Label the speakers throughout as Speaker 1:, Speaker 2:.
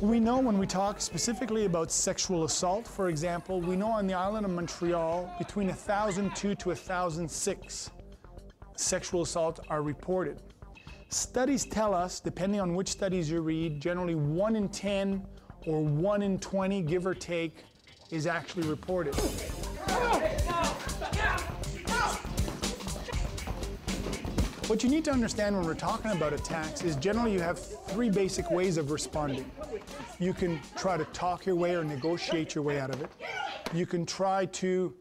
Speaker 1: We know when we talk specifically about sexual assault, for example, we know on the island of Montreal, between 1,002 to 1,006 sexual assaults are reported. Studies tell us, depending on which studies you read, generally 1 in 10 or 1 in 20, give or take, is actually reported. What you need to understand when we're talking about attacks is generally you have 3 basic ways of responding. You can try to talk your way or negotiate your way out of it. You can try to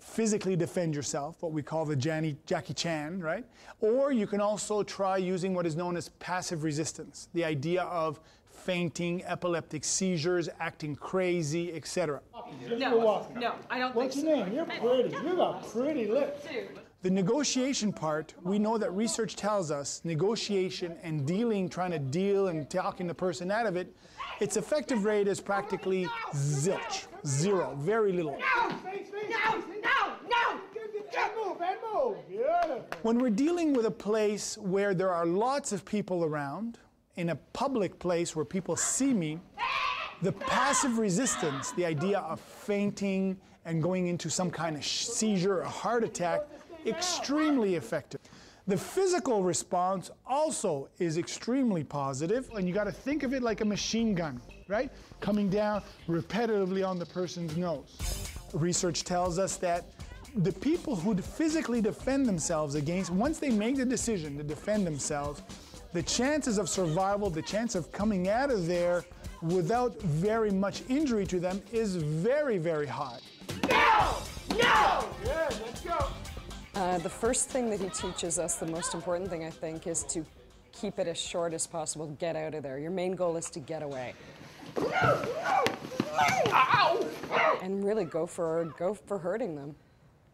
Speaker 1: physically defend yourself, what we call the Jackie Chan, right? Or you can also try using what is known as passive resistance, the idea of fainting, epileptic seizures, acting crazy, etc.
Speaker 2: No, I don't think so.
Speaker 1: What's your name? You're pretty. You got pretty lips. The negotiation part, we know that research tells us negotiation and dealing, trying to deal and talking the person out of it, its effective rate is practically zilch, 0, very little.
Speaker 2: No!
Speaker 1: Bad move. When we're dealing with a place where there are lots of people around, in a public place where people see me, the passive resistance, the idea of fainting and going into some kind of seizure or heart attack, extremely effective. The physical response also is extremely positive, and you got to think of it like a machine gun, right? Coming down repetitively on the person's nose. Research tells us that the people who physically defend themselves against, once they make the decision to defend themselves, the chances of survival, the chance of coming out of there without very much injury to them is very, very high.
Speaker 2: No!
Speaker 1: Good, let's go.
Speaker 3: The first thing that he teaches us, the most important thing I think, is to keep it as short as possible, get out of there. Your main goal is to get away. And really go for hurting them.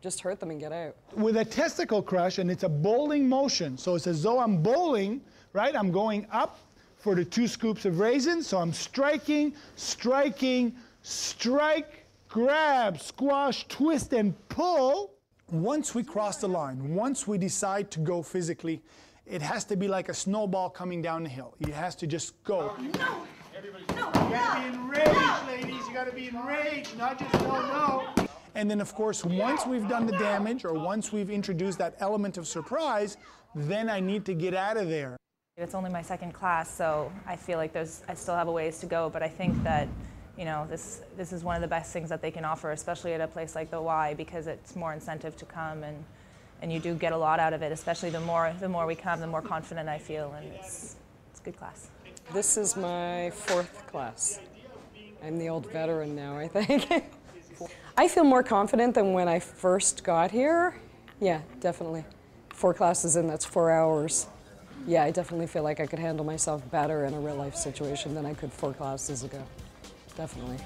Speaker 3: Just hurt them and get out.
Speaker 1: With a testicle crush, and it's a bowling motion, so it's as though I'm bowling, right? I'm going up for the 2 scoops of raisins, so I'm striking, striking, strike, grab, squash, twist, and pull. Once we cross the line, once we decide to go physically, it has to be like a snowball coming down the hill. It has to just go.
Speaker 2: No!
Speaker 1: You gotta be enraged, ladies. You gotta be enraged, not just no. And then, of course, once we've done the damage, or once we've introduced that element of surprise, then I need to get out of there.
Speaker 4: It's only my 2nd class, so I feel like I still have a ways to go, but I think that, you know, this is one of the best things that they can offer, especially at a place like the Y, because it's more incentive to come, and you do get a lot out of it, especially the more we come, the more confident I feel, and it's a good class.
Speaker 3: This is my 4th class. I'm the old veteran now, I think. I feel more confident than when I first got here. Yeah, definitely. 4 classes in, that's 4 hours. Yeah, I definitely feel like I could handle myself better in a real life situation than I could 4 classes ago. Definitely.